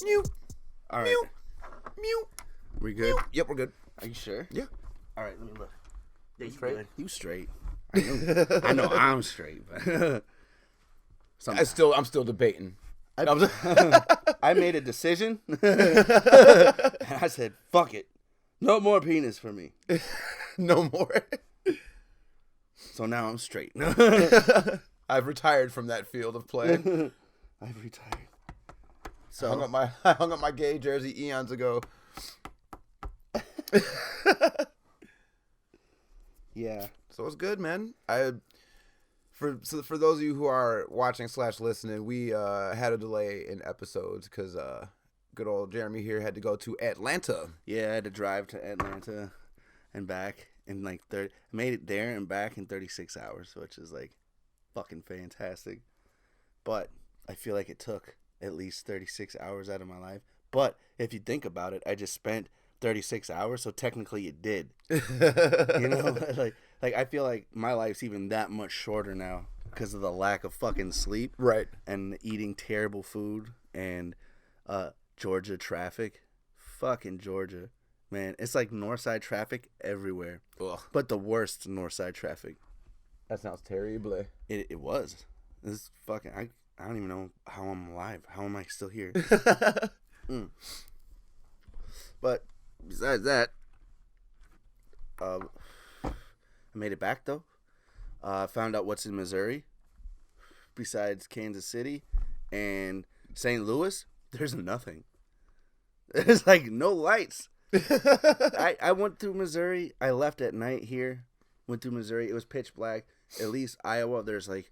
Mew. All right. Mew. Mew. We good? Yep, we're good. Are you sure? Yeah. All right, let me look. You straight? Good. You straight. I know I'm straight, but I'm still debating. I made a decision. And I said, fuck it. No more penis for me. No more. So now I'm straight. I've retired from that field of play. I've retired. So I hung up my gay jersey eons ago. Yeah. So it's good, man. For those of you who are watching / listening, we had a delay in episodes because good old Jeremy here had to go to Atlanta. Yeah, I had to drive to Atlanta and back in like 30. I made it there and back in 36 hours, which is like fucking fantastic. But I feel like it took at least 36 hours out of my life. But if you think about it, I just spent 36 hours, so technically it did. You know, like I feel like my life's even that much shorter now because of the lack of fucking sleep, Right. and eating terrible food and Georgia traffic. Fucking Georgia, man, it's like Northside traffic everywhere. Ugh. But the worst Northside traffic. That sounds terrible. It was. This fucking I don't even know how I'm alive. How am I still here? But besides that, I made it back though. Found out what's in Missouri besides Kansas City and St. Louis. There's nothing. There's like no lights. I went through Missouri. I left at night here. Went through Missouri. It was pitch black. At least Iowa, there's like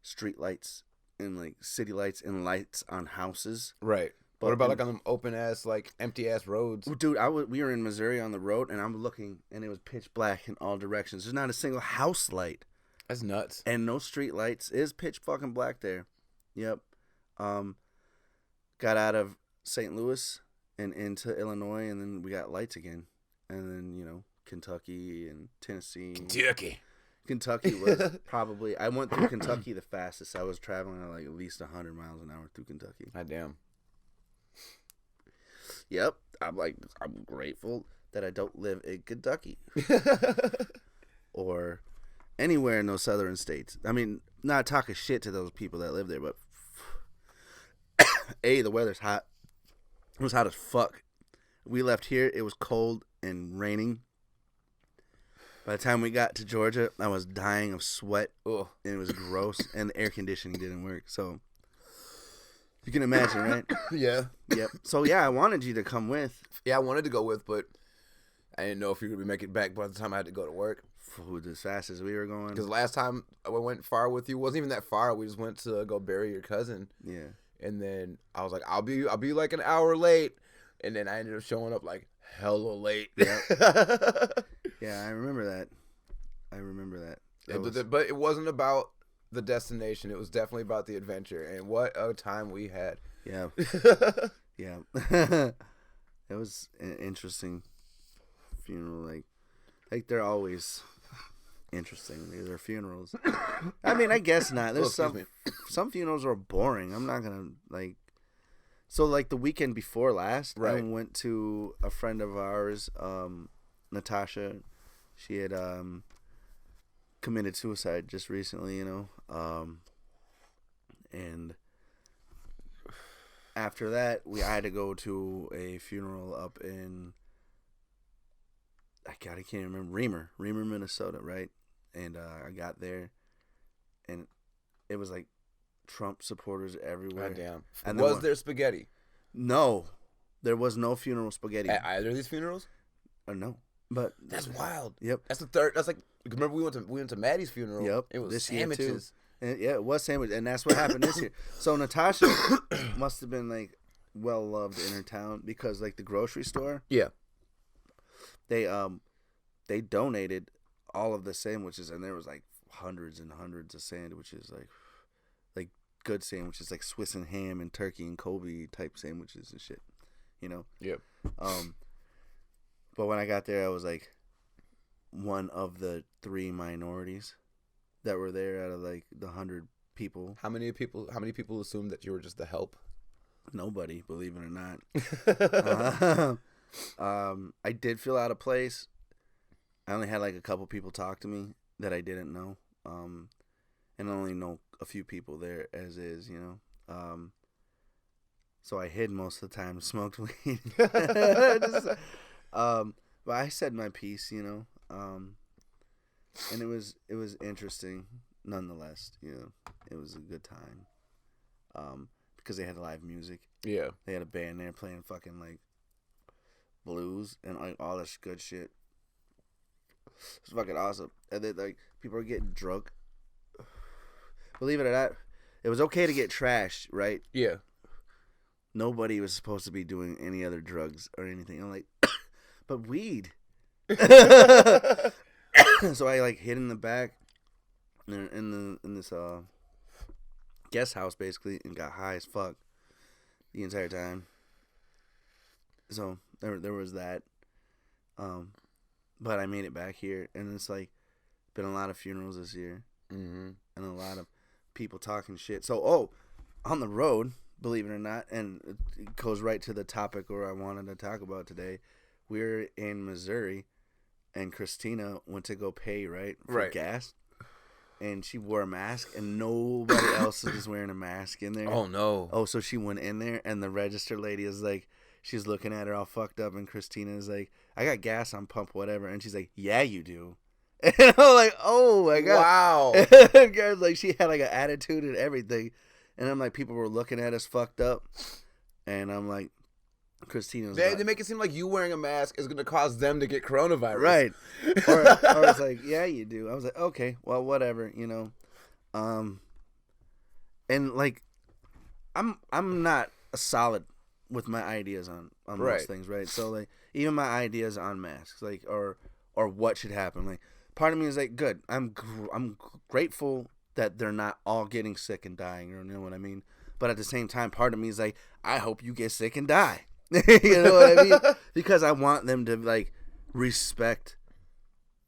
street lights and like city lights and lights on houses. Right. But What about like on them open ass, like empty ass roads? Dude, we were in Missouri on the road, and I'm looking, and it was pitch black in all directions. There's not a single house light. That's nuts. And no street lights. It is pitch fucking black there. Yep. Got out of St. Louis and into Illinois, and then we got lights again. And then, you know, Kentucky and Tennessee. Kentucky was probably... I went through Kentucky the fastest. I was traveling at like at least 100 miles an hour through Kentucky. God damn. Yep. I'm grateful that I don't live in Kentucky. Or anywhere in those southern states. I mean, not talking shit to those people that live there, but the weather's hot. It was hot as fuck. We left here, it was cold and raining. By the time we got to Georgia, I was dying of sweat. Ugh, and it was gross, and the air conditioning didn't work. So you can imagine, right? Yeah. Yep. So yeah, I wanted you to come with. Yeah, I wanted to go with, but I didn't know if you were going to make it back by the time I had to go to work. Food as fast as we were going. Because last time I went far with you, wasn't even that far. We just went to go bury your cousin. Yeah. And then I was like, I'll be like an hour late. And then I ended up showing up like hella late. Yeah. Yeah, I remember that. But it wasn't about the destination. It was definitely about the adventure. And what a time we had. Yeah. Yeah. It was an interesting funeral. Like they're always interesting. These are funerals. I mean, I guess not. There's some funerals are boring. I'm not gonna like. So like the weekend before last, right. I went to a friend of ours, Natasha. She had committed suicide just recently, you know. And after that, I had to go to a funeral up in. I can't remember. Reamer, Minnesota, right? And I got there, and it was like Trump supporters everywhere. God damn. And was there spaghetti? No, there was no funeral spaghetti at either of these funerals. No, but that's wild. Yep, that's the third. That's like, remember we went to Maddie's funeral. Yep, it was this sandwiches. And yeah, it was sandwich, and that's what happened this year. So Natasha must have been like well loved in her town because like the grocery store. Yeah. They donated all of the sandwiches, and there was like hundreds and hundreds of sandwiches, like good sandwiches, like Swiss and ham and turkey and Kobe type sandwiches and shit, you know. Yep. But when I got there, I was like one of the 3 minorities that were there out of like the 100 people. How many people assumed that you were just the help? Nobody, believe it or not. I did feel out of place. I only had like a couple people talk to me that I didn't know, and I only know a few people there as is, you know. So I hid most of the time, smoked weed. But I said my piece, you know, and it was interesting nonetheless. You know, it was a good time, because they had live music. Yeah, they had a band there playing fucking like blues and like all this good shit. It's fucking awesome, and then like people are getting drunk. Believe it or not, it was okay to get trashed, right? Yeah. Nobody was supposed to be doing any other drugs or anything. I'm like, but weed. So I like hid in the back, in this guest house basically, and got high as fuck the entire time. So there was that. But I made it back here, and it's like been a lot of funerals this year, and a lot of people talking shit. So on the road. Believe it or not, and it goes right to the topic where I wanted to talk about today. We're in Missouri, and Christina went to go pay, for gas, and she wore a mask, and nobody else is wearing a mask in there. Oh, no. Oh, so she went in there, and the register lady is like, she's looking at her all fucked up, and Christina is like, I got gas on pump, whatever, and she's like, yeah, you do. And I'm like, oh, my God. Wow. And guys, like, she had, like, an attitude and everything. And I'm like, people were looking at us fucked up. And I'm like, Christina's They make it seem like you wearing a mask is going to cause them to get coronavirus. Right. Or I was like, yeah, you do. I was like, okay, well, whatever, you know. And like, I'm not solid with my ideas on most things, right? So like, even my ideas on masks, like, or what should happen, like, part of me is like, good. I'm grateful that they're not all getting sick and dying, you know what I mean? But at the same time, part of me is like, I hope you get sick and die. You know what I mean? Because I want them to, like, respect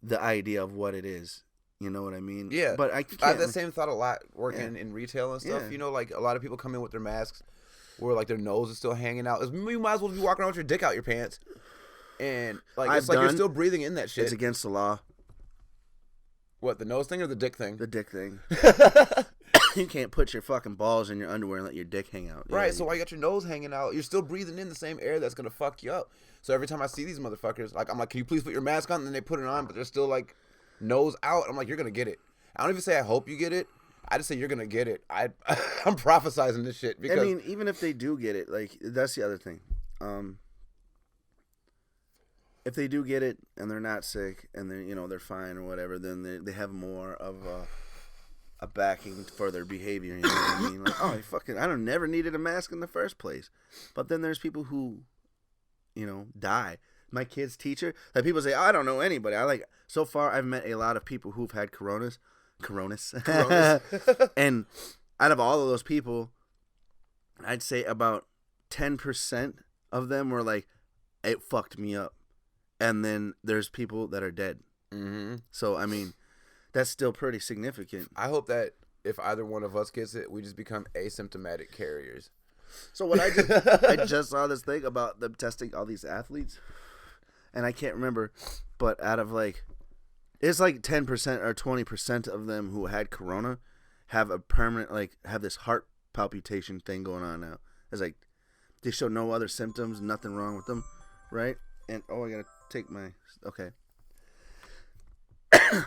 the idea of what it is. You know what I mean? Yeah. But I have that same thought a lot working in retail and stuff. Yeah. You know, like, a lot of people come in with their masks where, like, their nose is still hanging out. You might as well be walking around with your dick out your pants. And, like, it's like you're still breathing in that shit. It's against the law. What, the nose thing or the dick thing? The dick thing. You can't put your fucking balls in your underwear and let your dick hang out. Right, so while you got your nose hanging out, you're still breathing in the same air that's going to fuck you up. So every time I see these motherfuckers, like, I'm like, can you please put your mask on? And then they put it on, but they're still, like, nose out. I'm like, you're going to get it. I don't even say I hope you get it. I just say you're going to get it. I'm prophesizing this shit. Because, I mean, even if they do get it, like, that's the other thing. If they do get it and they're not sick and they're fine or whatever, then they have more of a backing for their behavior. You know what I mean? Like, oh, I never needed a mask in the first place. But then there's people who, die. My kid's teacher, like, people say, I don't know anybody. So far I've met a lot of people who've had Coronus. And out of all of those people, I'd say about 10% of them were like, it fucked me up. And then there's people that are dead. Mm-hmm. So, I mean, that's still pretty significant. I hope that if either one of us gets it, we just become asymptomatic carriers. So what I just saw this thing about them testing all these athletes, and I can't remember, but out of it's like 10% or 20% of them who had corona have a permanent, have this heart palpitation thing going on now. It's like, they show no other symptoms, nothing wrong with them, right? And, I gotta take my, okay.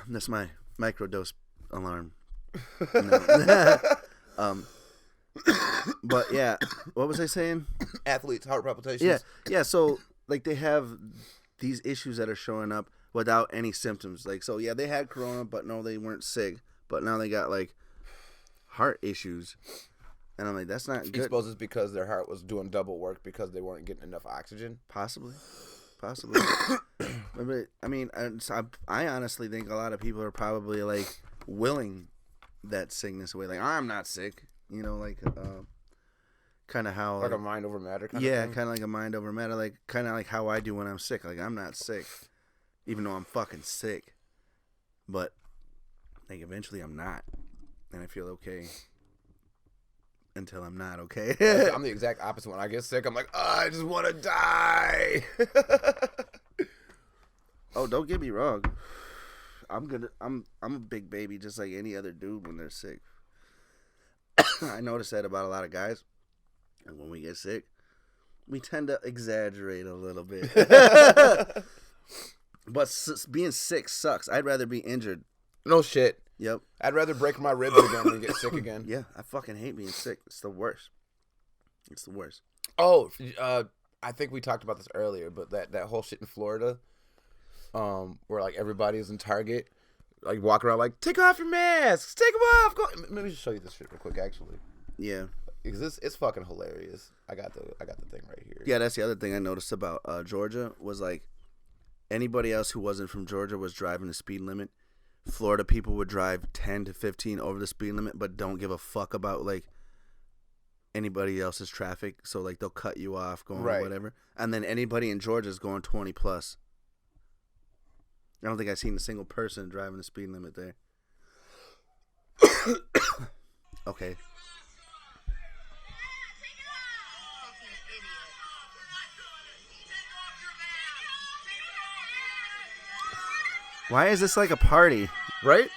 That's my microdose alarm. But yeah, what was I saying? Athletes, heart palpitations. Yeah. So they have these issues that are showing up without any symptoms. They had corona, but no, they weren't sick. But now they got heart issues, and I'm like, that's not good. You suppose it's because their heart was doing double work because they weren't getting enough oxygen? Possibly. But, I mean, I honestly think a lot of people are probably willing that sickness away. I'm not sick. Kind of how a mind over matter kind of thing? Yeah, kind of like a mind over matter. Kind of like how I do when I'm sick. I'm not sick, even though I'm fucking sick. But eventually I'm not, and I feel okay. until I'm not, okay? I'm the exact opposite. When I get sick, I'm like, oh, I just want to die. Oh, don't get me wrong. I'm a big baby just like any other dude when they're sick. I notice that about a lot of guys. And when we get sick, we tend to exaggerate a little bit. But being sick sucks. I'd rather be injured. No shit. Yep. I'd rather break my ribs again than get sick again. Yeah, I fucking hate being sick. It's the worst. It's the worst. Oh, I think we talked about this earlier, but that whole shit in Florida, where like everybody's in Target, like walking around like, take off your masks, take them off. Go. Let me just show you this shit real quick, actually. Yeah. Because it's fucking hilarious. I got the thing right here. Yeah, that's the other thing I noticed about Georgia was like anybody else who wasn't from Georgia was driving the speed limit. Florida people would drive 10 to 15 over the speed limit, but don't give a fuck about like anybody else's traffic. So like they'll cut you off going or whatever. And then anybody in Georgia is going 20 plus. I don't think I've seen a single person driving the speed limit there. Okay. Why is this like a party? Right?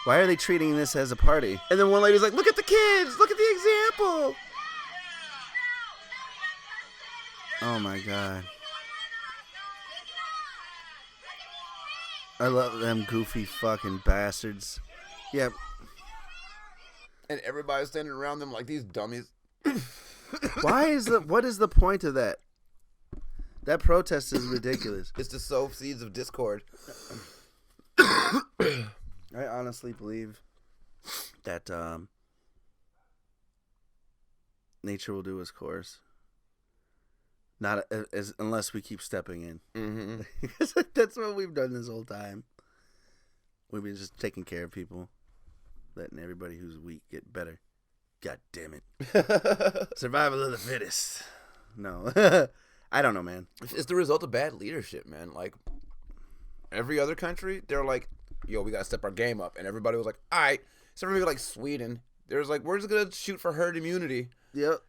Why are they treating this as a party? And then one lady's like, look at the kids. Look at the example. Oh, my God. I love them goofy fucking bastards. Yep. And everybody's standing around them like these dummies. What is the point of that? That protest is ridiculous. It's to sow seeds of discord. I honestly believe that nature will do its course. Not unless we keep stepping in. Mm-hmm. That's what we've done this whole time. We've been just taking care of people, letting everybody who's weak get better. God damn it. Survival of the fittest. No. I don't know, man. It's the result of bad leadership, man. Like, every other country, they're like, yo, we got to step our game up. And everybody was like, all right. So everybody like Sweden, there's like, we're just going to shoot for herd immunity. Yep.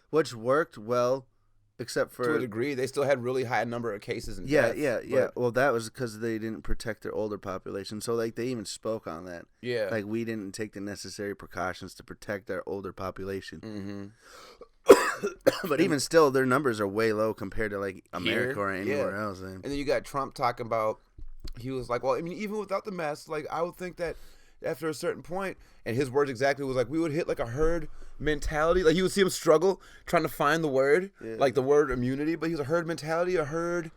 Which worked well, except for... To a degree. They still had really high number of cases and deaths. Yeah. Well, that was because they didn't protect their older population. So, like, they even spoke on that. Yeah. Like, we didn't take the necessary precautions to protect our older population. Mm-hmm. But even still, their numbers are way low compared to, like, America or anywhere else. And then you got Trump talking about... He was like, well, I mean, even without the mask, like, I would think that after a certain point, and his words exactly was like, we would hit like a herd mentality. Like, you would see him struggle trying to find the word, like the word immunity, but he was a herd mentality, a herd,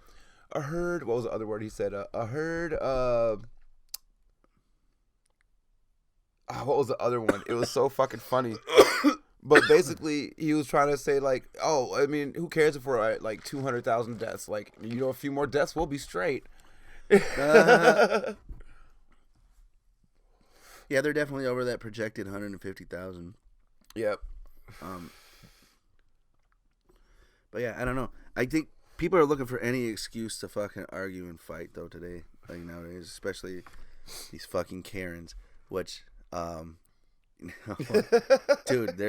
what was the other word he said? A herd, what was the other one? It was so fucking funny. But basically, he was trying to say, like, oh, I mean, who cares if we're at, like, 200,000 deaths? Like, you know, a few more deaths, we'll be straight. Yeah, they're definitely over that projected 150,000. Yep. But yeah, I don't know. I think people are looking for any excuse to fucking argue and fight though today, like nowadays, especially these fucking Karens. Which, dude,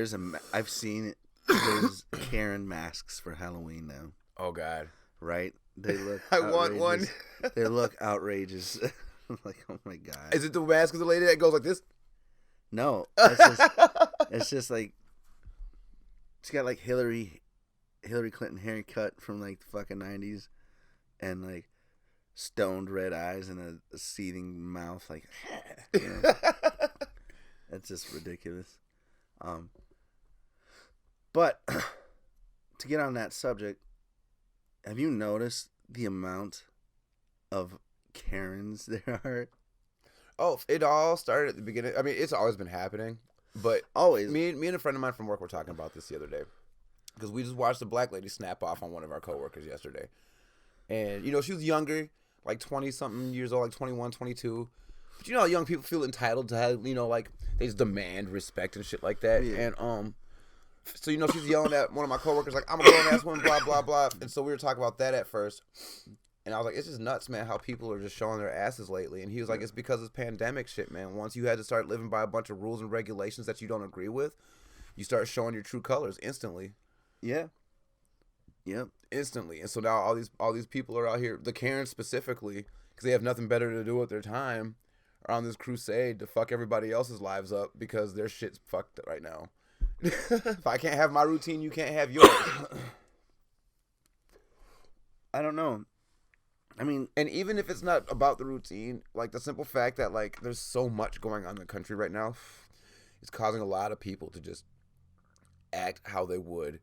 I've seen it. There's Karen masks for Halloween now. Oh God. Right? They look. I want one. They look outrageous. I'm like, oh my God. Is it the mask of the lady that goes like this? No. It's just like, she's got like Hillary Clinton haircut from like the fucking 90s and like stoned red eyes and a seething mouth. Like, you know, that's just ridiculous. But to get on that subject, have you noticed the amount of Karens there are? Oh, it all started at the beginning. I mean, it's always been happening, but always. Me and a friend of mine from work were talking about this the other day because we just watched a black lady snap off on one of our coworkers yesterday, and you know she was younger, like 20-something years old, like 21, 22. But you know how young people feel entitled to have, you know, like they just demand respect and shit like that, yeah. And so you know she's yelling at one of my coworkers like, I'm a grown ass woman, blah blah blah, and so we were talking about that at first. And I was like, it's just nuts, man, how people are just showing their asses lately. And he was like, it's because of pandemic shit, man. Once you had to start living by a bunch of rules and regulations that you don't agree with, you start showing your true colors instantly. Yeah. Yep. Instantly. And so now all these people are out here, the Karens specifically, because they have nothing better to do with their time, are on this crusade to fuck everybody else's lives up because their shit's fucked right now. If I can't have my routine, you can't have yours. I don't know. I mean, and even if it's not about the routine, like the simple fact that like there's so much going on in the country right now, it's causing a lot of people to just act how they would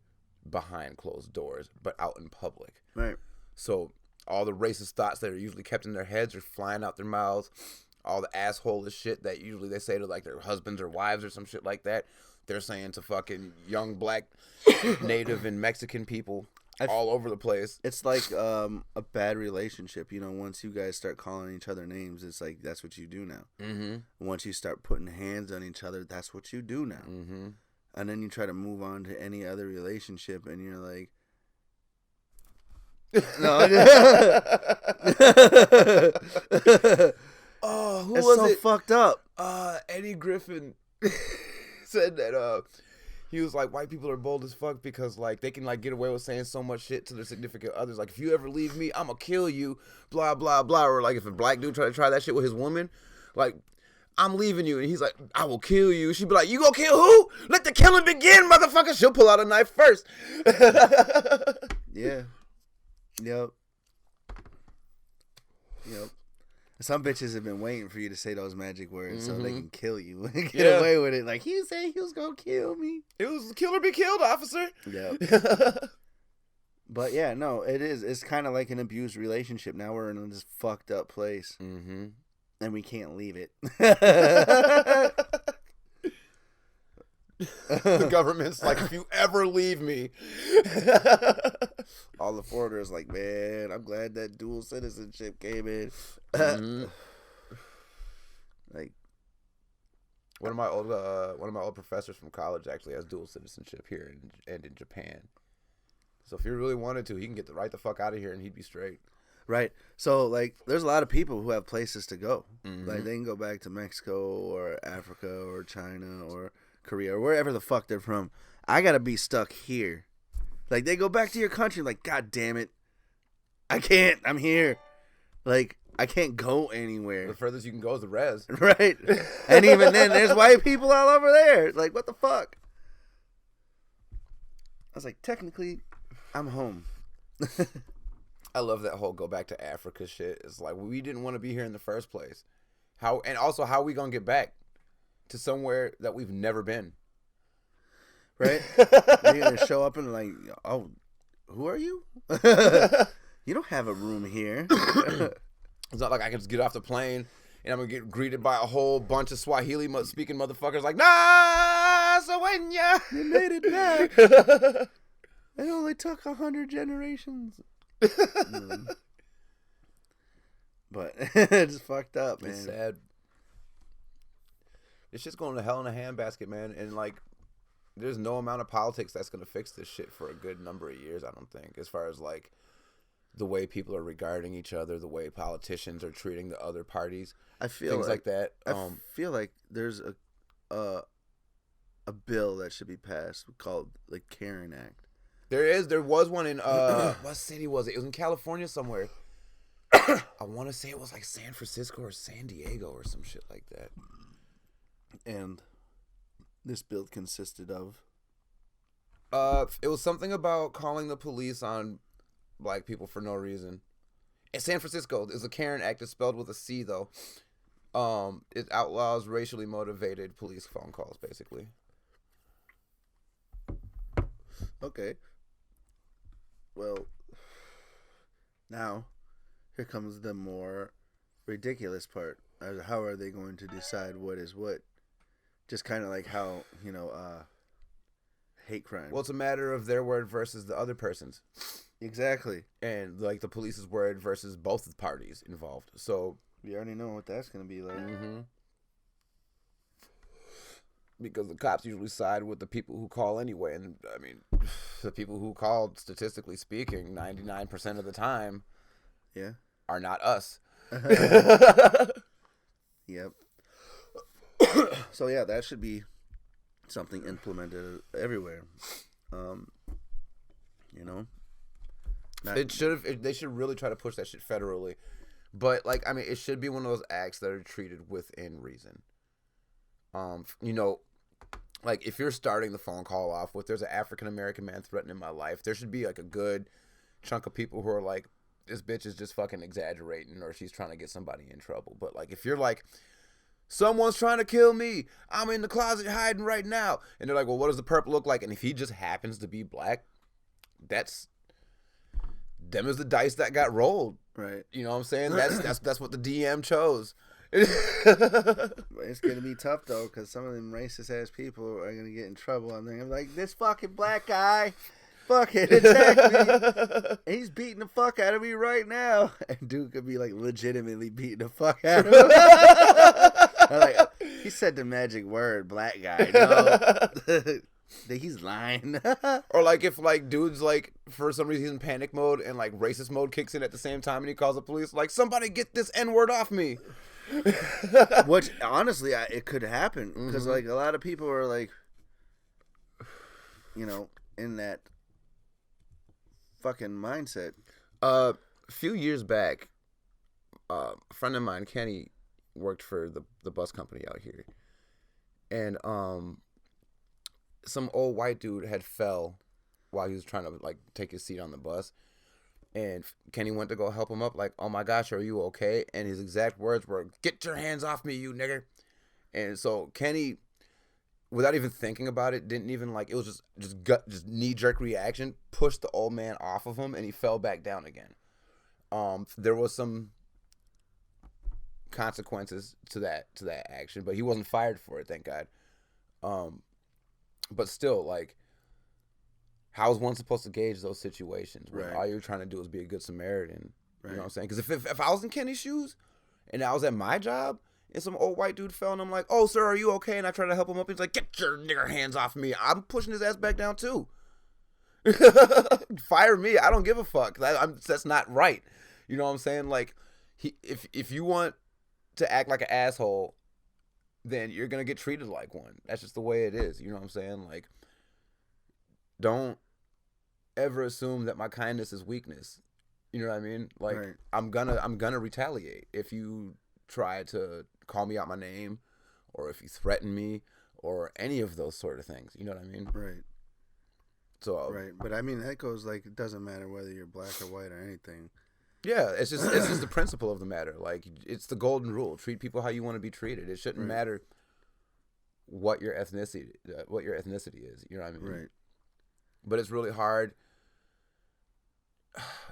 behind closed doors, but out in public. Right. So all the racist thoughts that are usually kept in their heads are flying out their mouths. All the asshole shit that usually they say to like their husbands or wives or some shit like that, they're saying to fucking young black, native and Mexican people all over the place. It's like a bad relationship. You know, once you guys start calling each other names, it's like that's what you do now. Mm-hmm. Once you start putting hands on each other, that's what you do now. Mm-hmm. And then you try to move on to any other relationship, and you're like, no. Oh, who it's was so it? Fucked up. Eddie Griffin said that he was like, white people are bold as fuck because like they can like get away with saying so much shit to their significant others. Like, if you ever leave me, I'ma kill you. Blah blah blah. Or like if a black dude try that shit with his woman, like, I'm leaving you, and he's like, I will kill you. She'd be like, you gonna kill who? Let the killing begin, motherfucker. She'll pull out a knife first. Yeah. Yep. Some bitches have been waiting for you to say those magic words so they can kill you and get away with it. Like, he said he was gonna kill me. It was kill or be killed, officer. Yep. But yeah, no, it is. It's kind of like an abused relationship. Now we're in this fucked up place. Mm-hmm. And we can't leave it. The government's like, if you ever leave me. All the foreigners like, man, I'm glad that dual citizenship came in. Mm-hmm. Like, one of my old professors from college actually has dual citizenship here and in Japan. So if he really wanted to, he can get right the fuck out of here and he'd be straight. Right. So, like, there's a lot of people who have places to go. Mm-hmm. Like, they can go back to Mexico or Africa or China or Korea or wherever the fuck they're from. I gotta be stuck here. Like, they go back to your country, like, God damn it. I can't. I'm here. Like, I can't go anywhere. The furthest you can go is the res. Right. And even then, there's white people all over there. Like, what the fuck? I was like, technically, I'm home. I love that whole go back to Africa shit. It's like, we didn't want to be here in the first place. How are we going to get back to somewhere that we've never been? Right? You're going to show up and like, oh, who are you? You don't have a room here. It's not like I can just get off the plane and I'm going to get greeted by a whole bunch of Swahili speaking motherfuckers like, nah, Sawenya. You made it back. It only took 100 generations. But it's fucked up, man. It's sad. It's just going to hell in a handbasket, man. And like, there's no amount of politics that's going to fix this shit for a good number of years, I don't think. As far as like the way people are regarding each other, the way politicians are treating the other parties, I feel things like that. I feel like there's a bill that should be passed called the Karen Act. There was one in what city was it? It was in California somewhere. I want to say it was like San Francisco or San Diego or some shit like that. And this bill consisted of it was something about calling the police on black people for no reason. In San Francisco, there's a Karen Act. It's spelled with a C though. It outlaws racially motivated police phone calls, basically. Okay. Well, now, here comes the more ridiculous part. How are they going to decide what is what? Just kind of like how, hate crime. Well, it's a matter of their word versus the other person's. Exactly. And, like, the police's word versus both parties involved. So, we already know what that's going to be like. Mm-hmm. Because the cops usually side with the people who call anyway. And, I mean, the people who called, statistically speaking, 99% of the time, Yeah. are not us. Yep. So yeah, that should be something implemented everywhere. You know, They should really try to push that shit federally. But like, I mean, it should be one of those acts that are treated within reason. You know, like if you're starting the phone call off with, "There's an African American man threatening my life," there should be like a good chunk of people who are like, "This bitch is just fucking exaggerating," or "She's trying to get somebody in trouble." But like, if you're like, "Someone's trying to kill me, I'm in the closet hiding right now," and they're like, "Well, what does the perp look like?" And if he just happens to be black, that's them as the dice that got rolled. right? You know what I'm saying? That's what the DM chose. It's gonna be tough though, because some of them racist ass people are gonna get in trouble. And I'm like, this fucking black guy, fucking attacked me. He's beating the fuck out of me right now. And dude could be like legitimately beating the fuck out of him. I'm like, he said the magic word, black guy. No. He's lying. Or like if like dudes like for some reason he's in panic mode and like racist mode kicks in at the same time and he calls the police like, "Somebody get this N-word off me." Which honestly, it could happen because like a lot of people are like, you know, in that fucking mindset. A few years back, a friend of mine, Kenny, worked for the bus company out here, and some old white dude had fell while he was trying to like take his seat on the bus, and Kenny went to go help him up, like, "Oh my gosh, are you okay?" And his exact words were, "Get your hands off me, you nigger." And so Kenny, without even thinking about it, didn't even like, it was just knee jerk reaction, pushed the old man off of him, and he fell back down again. There was some consequences to that action, but he wasn't fired for it, thank God. But still, like, how is one supposed to gauge those situations when all you're trying to do is be a good Samaritan? You know what I'm saying? Because if I was in Kenny's shoes and I was at my job and some old white dude fell and I'm like, "Oh, sir, are you okay?" And I try to help him up. And he's like, "Get your nigger hands off me." I'm pushing his ass back down too. Fire me. I don't give a fuck. That's not right. You know what I'm saying? Like, if you want to act like an asshole, then you're going to get treated like one. That's just the way it is. You know what I'm saying? Like, don't ever assume that my kindness is weakness. You know what I mean? Like, I'm gonna retaliate if you try to call me out my name or if you threaten me or any of those sort of things. You know what I mean? Right. So but I mean that goes like, it doesn't matter whether you're black or white or anything. Yeah, it's just the principle of the matter. Like, it's the golden rule: treat people how you want to be treated. It shouldn't matter what your ethnicity is. You know what I mean? Right. But it's really hard,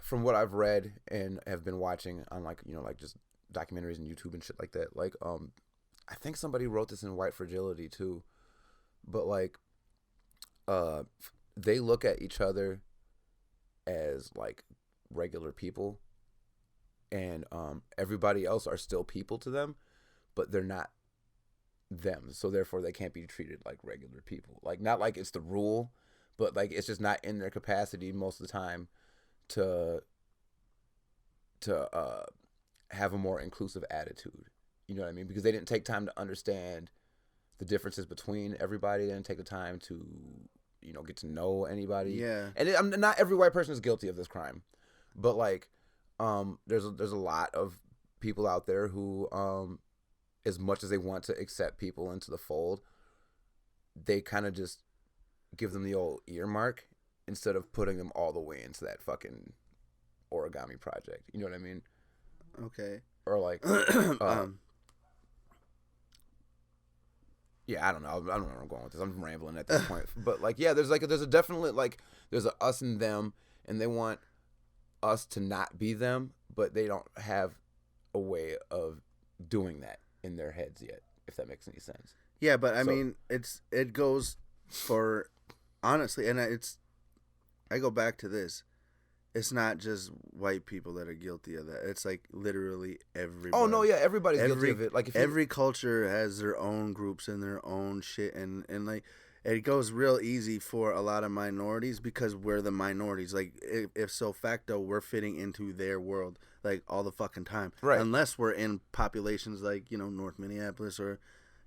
from what I've read and have been watching on, like, you know, like just documentaries and YouTube and shit like that. Like, I think somebody wrote this in White Fragility too, but like, they look at each other as like regular people, and everybody else are still people to them, but they're not them, so therefore they can't be treated like regular people. Like, not like it's the rule, but like it's just not in their capacity most of the time to have a more inclusive attitude. You know what I mean? Because they didn't take time to understand the differences between everybody. They didn't take the time to, you know, get to know anybody. Yeah. And not every white person is guilty of this crime, but like, there's a lot of people out there who, as much as they want to accept people into the fold, they kind of just give them the old earmark instead of putting them all the way into that fucking origami project. You know what I mean? Okay. Or like, yeah, I don't know. I don't know where I'm going with this. I'm rambling at this point. But like, yeah, there's a definite, like, there's a us and them, and they want us to not be them, but they don't have a way of doing that in their heads yet, if that makes any sense. Yeah, but I mean, it goes for, honestly, and I go back to this. It's not just white people that are guilty of that. It's like literally everybody. Oh no, yeah, everybody's guilty of it. Like, if every culture has their own groups and their own shit, and like, it goes real easy for a lot of minorities because we're the minorities. Like, if so facto, we're fitting into their world, like, all the fucking time. Right. Unless we're in populations like, North Minneapolis or,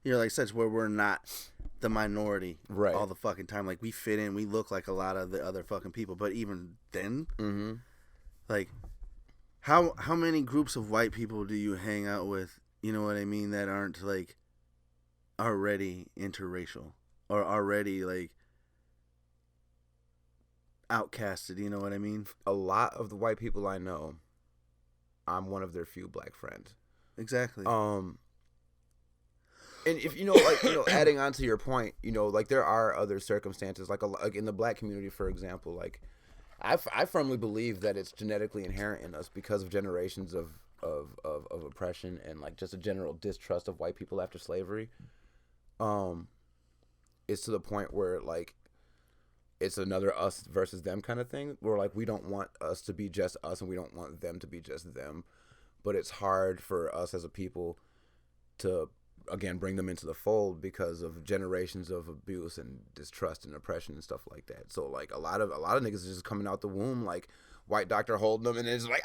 like such, where we're not the minority all the fucking time. Like, we fit in, we look like a lot of the other fucking people. But even then, like, how many groups of white people do you hang out with, you know what I mean, that aren't, like, already interracial? Or already, like, outcasted, you know what I mean? A lot of the white people I know, I'm one of their few black friends. Exactly. And if like adding on to your point, like there are other circumstances, like in the black community, for example, like I firmly believe that it's genetically inherent in us because of generations of oppression and like just a general distrust of white people after slavery. It's to the point where like it's another us versus them kind of thing, where like we don't want us to be just us and we don't want them to be just them, but it's hard for us as a people to again bring them into the fold because of generations of abuse and distrust and oppression and stuff like that. So like a lot of niggas are just coming out the womb like white doctor holding them and it's like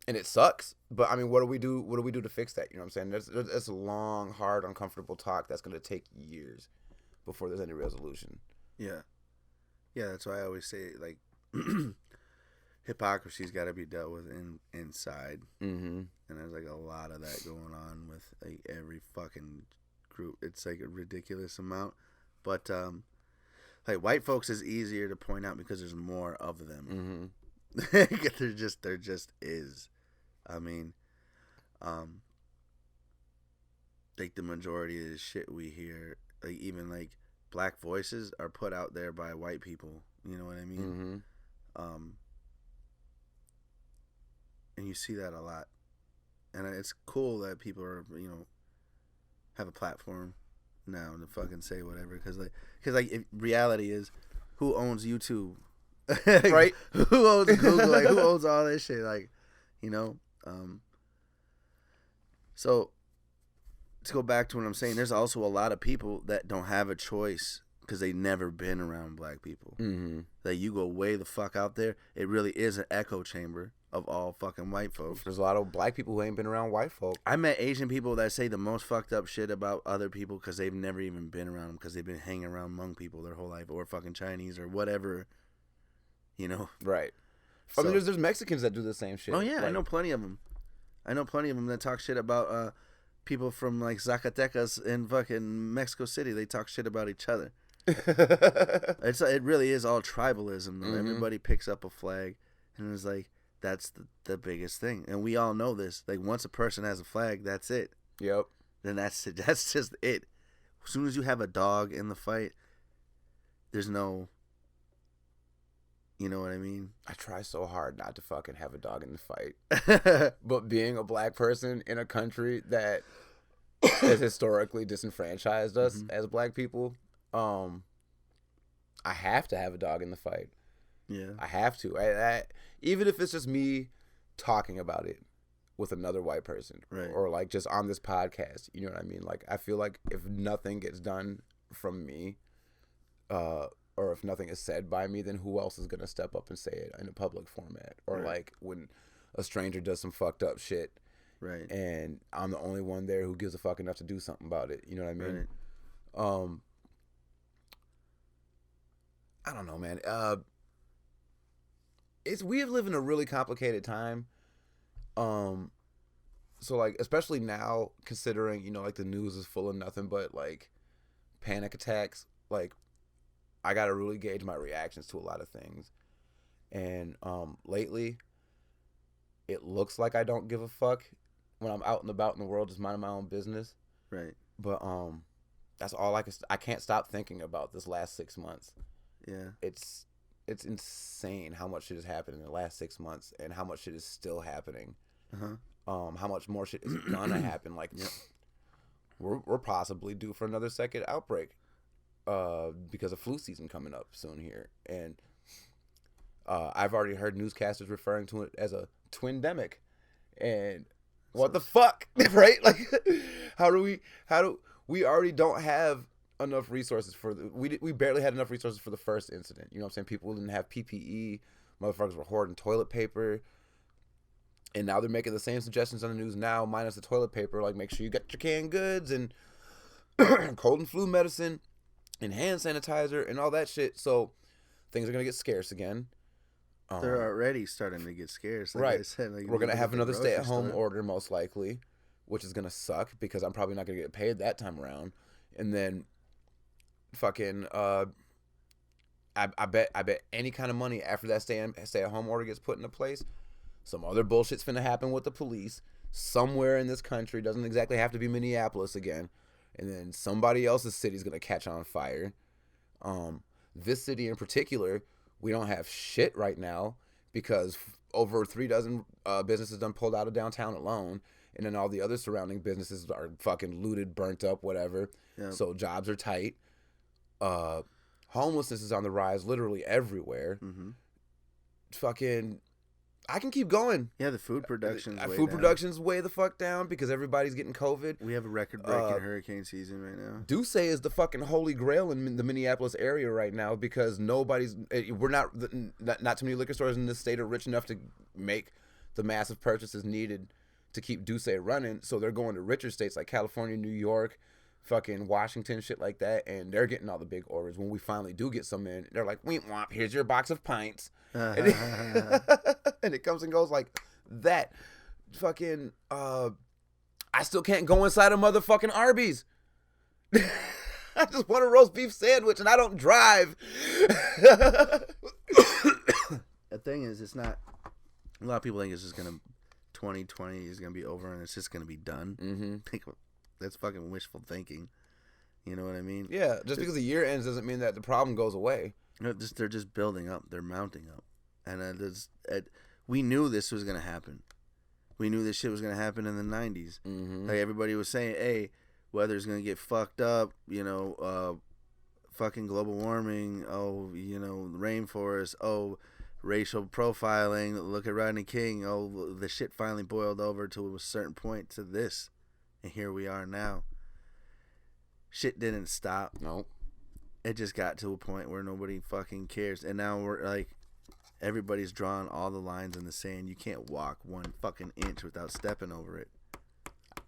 and it sucks, but I mean, what do we do to fix that? You know what I'm saying? There's a long, hard, uncomfortable talk that's going to take years before there's any resolution. Yeah, that's why I always say, like, hypocrisy's got to be dealt with inside, and there's like a lot of that going on with like every fucking group. It's like a ridiculous amount, but like white folks is easier to point out because there's more of them. there just is. I mean, like the majority of the shit we hear, like even like black voices are put out there by white people. You know what I mean? And you see that a lot, and it's cool that people are have a platform now to fucking say whatever because reality is, who owns YouTube? Right? Who owns Google? Like, who owns all this shit? Like, so to go back to what I'm saying, there's also a lot of people that don't have a choice because they've never been around black people. That you go way the fuck out there, it really is an echo chamber of all fucking white folks. There's a lot of black people who ain't been around white folk. I met Asian people that say the most fucked up shit about other people because they've never even been around them because they've been hanging around Hmong people their whole life or fucking Chinese or whatever, Right. So, I mean, there's Mexicans that do the same shit. Oh yeah, like, I know plenty of them. That talk shit about people from like Zacatecas in fucking Mexico City. They talk shit about each other. It really is all tribalism. Everybody picks up a flag, and it's like that's the biggest thing. And we all know this. Like once a person has a flag, that's it. Yep. Then that's it. That's just it. As soon as you have a dog in the fight, there's no. You know what I mean? I try so hard not to fucking have a dog in the fight. But being a black person in a country that has historically disenfranchised us as black people, I have to have a dog in the fight. Yeah. I have to. I even if it's just me talking about it with another white person. Right. Or like just on this podcast. You know what I mean? Like I feel like if nothing gets done from me, or if nothing is said by me, then who else is going to step up and say it in a public format? Or like when a stranger does some fucked up shit. Right. And I'm the only one there who gives a fuck enough to do something about it. You know what I mean? Right. I don't know, man. We have lived in a really complicated time. So like, especially now, considering, like the news is full of nothing but like panic attacks, like, I gotta really gauge my reactions to a lot of things. And lately, it looks like I don't give a fuck when I'm out and about in the world just minding my own business. Right. But that's all I can't stop thinking about this last 6 months. Yeah. It's insane how much shit has happened in the last 6 months and how much shit is still happening. How much more shit is gonna happen. Like, we're possibly due for another second outbreak. Because of flu season coming up soon here. And I've already heard newscasters referring to it as a twindemic. And What the fuck, right? Like, how do we already don't have enough resources for we barely had enough resources for the first incident. You know what I'm saying? People didn't have PPE. Motherfuckers were hoarding toilet paper. And now they're making the same suggestions on the news now, minus the toilet paper. Like, make sure you got your canned goods and cold and flu medicine and hand sanitizer and all that shit. So things are going to get scarce again. They're already starting to get scarce. Like right. I said, like, we're going to have another stay-at-home order most likely, which is going to suck because I'm probably not going to get paid that time around. And then fucking I bet any kind of money after that stay-at-home order gets put into place, some other bullshit's finna happen with the police somewhere in this country. Doesn't exactly have to be Minneapolis again. And then somebody else's city's gonna catch on fire. This city in particular, we don't have shit right now because over 3 dozen businesses done pulled out of downtown alone. And then all the other surrounding businesses are fucking looted, burnt up, whatever. Yep. So jobs are tight. Homelessness is on the rise literally everywhere. Mm-hmm. Fucking... I can keep going. Yeah, the food production's way food down. production's way the fuck down because everybody's getting COVID. We have a record-breaking hurricane season right now. Duce is the fucking holy grail in the Minneapolis area right now because we're not too many liquor stores in this state are rich enough to make the massive purchases needed to keep Duce running. So they're going to richer states like California, New York, fucking Washington, shit like that, and they're getting all the big orders. When we finally do get some in, they're like, "Womp womp, here's your box of pints," and it comes and goes like that. Fucking, I still can't go inside a motherfucking Arby's. I just want a roast beef sandwich, and I don't drive. The thing is, it's not. A lot of people think it's just gonna 2020 is gonna be over, and it's just gonna be done. Mm-hmm. That's fucking wishful thinking. You know what I mean? Yeah, just because the year ends doesn't mean that the problem goes away. No, they're just building up. They're mounting up. And we knew this was going to happen. We knew this shit was going to happen in the 90s. Mm-hmm. Like, everybody was saying, hey, weather's going to get fucked up, you know, fucking global warming, oh, you know, rainforest, oh, racial profiling, look at Rodney King, oh, the shit finally boiled over to a certain point to this. And here we are now. Shit didn't stop. Nope. It just got to a point where nobody fucking cares. And now we're like, everybody's drawn all the lines in the sand. You can't walk 1 fucking inch without stepping over it.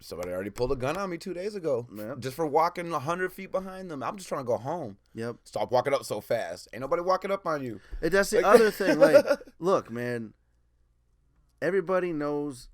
Somebody already pulled a gun on me 2 days ago. Yep. Just for walking 100 feet behind them. I'm just trying to go home. Yep. Stop walking up so fast. Ain't nobody walking up on you. And that's the other thing. Like, look, man. Everybody knows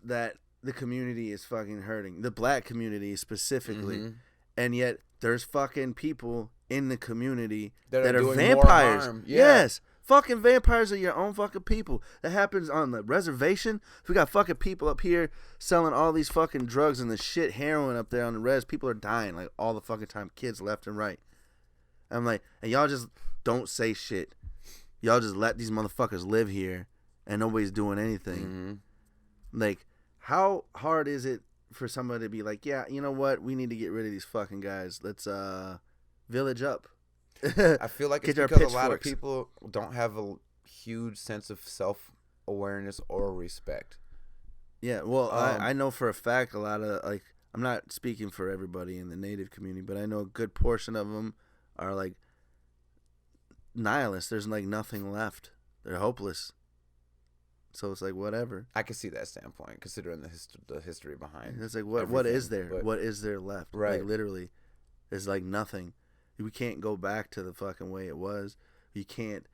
that the community is fucking hurting. The black community specifically. Mm-hmm. And yet there's fucking people in the community that are vampires. Yeah. Yes. Fucking vampires are your own fucking people. That happens on the reservation. We got fucking people up here selling all these fucking drugs and the shit heroin up there on the res. People are dying like all the fucking time. Kids left and right. I'm like, and y'all just don't say shit. Y'all just let these motherfuckers live here and nobody's doing anything. Mm-hmm. Like, how hard is it for somebody to be like, yeah, you know what? We need to get rid of these fucking guys. Let's village up. I feel like it's because a lot of people don't have a huge sense of self-awareness or respect. Yeah, well, I know for a fact a lot of, like, I'm not speaking for everybody in the Native community, but I know a good portion of them are, like, nihilists. There's, like, nothing left. They're hopeless. So it's like, whatever. I can see that standpoint, considering the history behind it. It's like, what is there? What is there left? Right. Like, literally, there's, like, nothing. We can't go back to the fucking way it was. You can't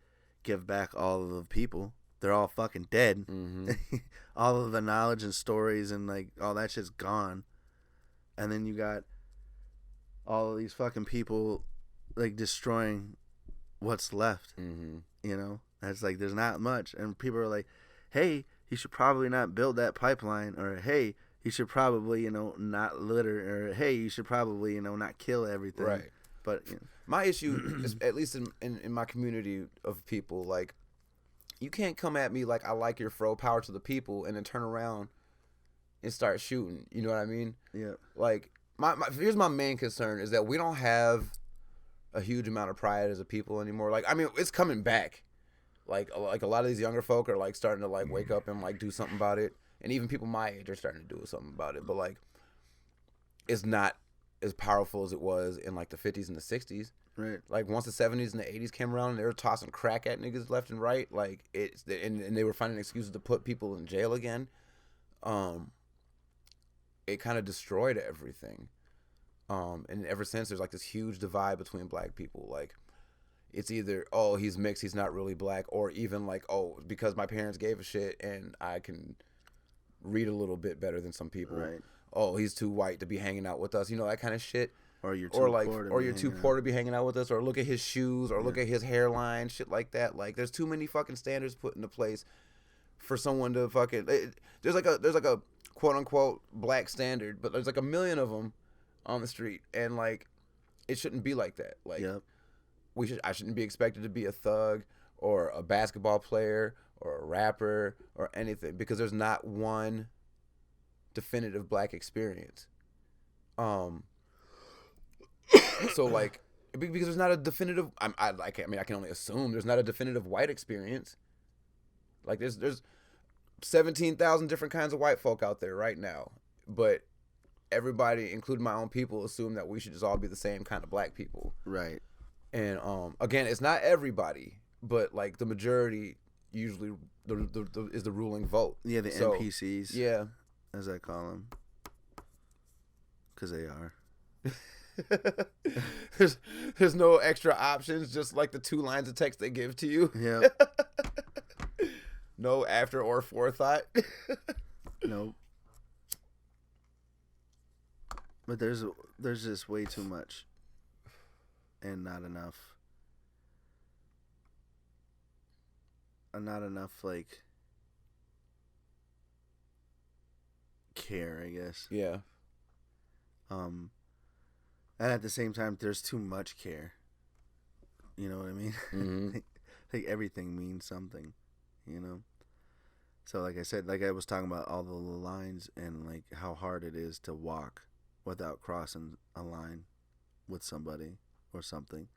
give back all of the people. They're all fucking dead. Mm-hmm. All of the knowledge and stories and, like, all that shit's gone. And then you got all of these fucking people, like, destroying what's left. Mm-hmm. You know? And it's like, there's not much. And people are like, hey, you should probably not build that pipeline, or hey, you should probably, you know, not litter, or hey, you should probably, you know, not kill everything. Right. But you know. My issue is, at least in my community of people, like, you can't come at me like I like your fro, power to the people, and then turn around and start shooting. You know what I mean? Yeah. Like, here's my main concern is that we don't have a huge amount of pride as a people anymore. Like, I mean, it's coming back. Like a lot of these younger folk are, like, starting to, like, wake up and, like, do something about it. and even people my age are starting to do something about it. But like, it's not as powerful as it was in like the 50s and the 60s. Right. Like once the 70s and the 80s came around, and they were tossing crack at niggas left and right. Like and they were finding excuses to put people in jail again. It kind of destroyed everything. And ever since, there's like this huge divide between black people. Like, it's either, oh, he's mixed, he's not really black, or even like, oh, because my parents gave a shit and I can read a little bit better than some people. Right. Oh, he's too white to be hanging out with us. You know, that kind of shit. Or you're too poor to be hanging out with us, or look at his shoes, or look at his hairline, shit like that. Like, there's too many fucking standards put into place for someone to fucking. There's like a quote unquote black standard, but there's like a million of them on the street, and like, it shouldn't be like that. Like, I shouldn't be expected to be a thug or a basketball player or a rapper or anything, because there's not one definitive black experience. So like, because there's not a definitive. I can only assume there's not a definitive white experience. Like there's 17,000 different kinds of white folk out there right now, but everybody, including my own people, assume that we should just all be the same kind of black people. Right. And again, it's not everybody, but like the majority usually is the ruling vote. Yeah, the NPCs. Yeah, as I call them, because they are. There's no extra options, just like the 2 lines of text they give to you. Yeah. No after or forethought. Nope. But there's just way too much, and not enough. Not enough like care, I guess. Yeah. And at the same time, there's too much care. You know what I mean? Mm-hmm. Like everything means something, you know? So like I said, like I was talking about all the lines and like how hard it is to walk without crossing a line with somebody or something.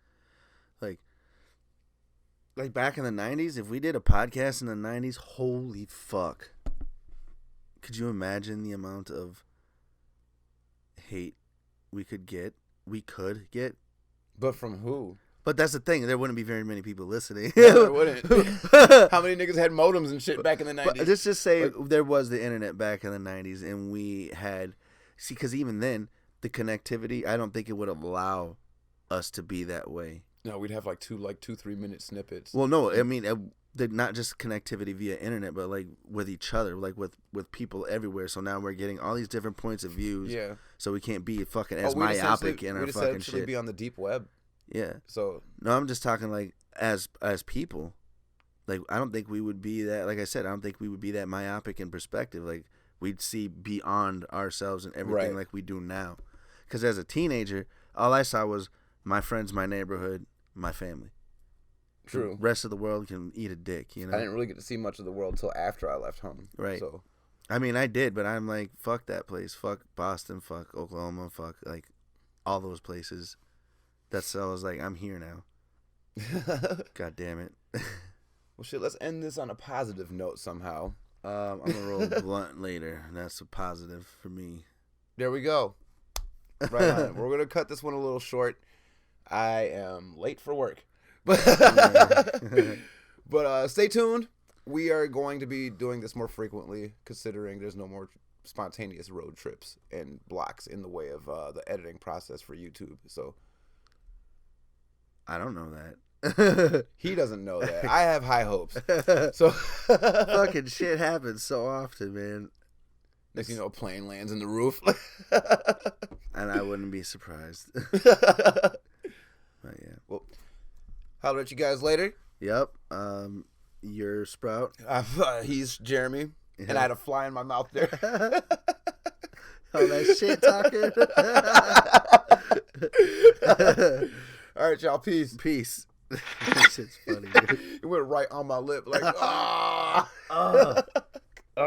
Like back in the 90s, if we did a podcast in the 90s, holy fuck. Could you imagine the amount of hate we could get? But from who? But that's the thing. There wouldn't be very many people listening. No, there wouldn't. How many niggas had modems and shit back in the 90s? But let's just say there was the internet back in the 90s, and we had... See, because even then, the connectivity, I don't think it would allow us to be that way. No, we'd have like 2-3 minute snippets. Well, no, I mean, not just connectivity via internet, but like with each other, like with people everywhere. So now we're getting all these different points of views. Yeah. So we can't be fucking as myopic in our fucking shit. We'd be on the deep web. Yeah. So no, I'm just talking like as people. Like I don't think we would be that. Like I said, I don't think we would be that myopic in perspective. Like we'd see beyond ourselves and everything like we do now. Because as a teenager, all I saw was my friends, my neighborhood, my family. True. The rest of the world can eat a dick, you know? I didn't really get to see much of the world until after I left home. Right. So, I mean, I did, but I'm like, fuck that place. Fuck Boston. Fuck Oklahoma. Fuck, like, all those places. So I was like, I'm here now. God damn it. Well, shit, let's end this on a positive note somehow. I'm going to roll blunt later. That's a positive for me. There we go. Right on. We're going to cut this one a little short. I am late for work. But stay tuned. We are going to be doing this more frequently, considering there's no more spontaneous road trips and blocks in the way of the editing process for YouTube. So I don't know that. He doesn't know that. I have high hopes. So fucking shit happens so often, man. Next thing you know, a plane lands in the roof. And I wouldn't be surprised. But yeah. Well, holler at you guys later. Yep. You're Sprout. He's Jeremy. Yeah. And I had a fly in my mouth there. Oh, that shit talking. All right, y'all. Peace. Peace. That shit's funny, dude. It went right on my lip. Like, ah.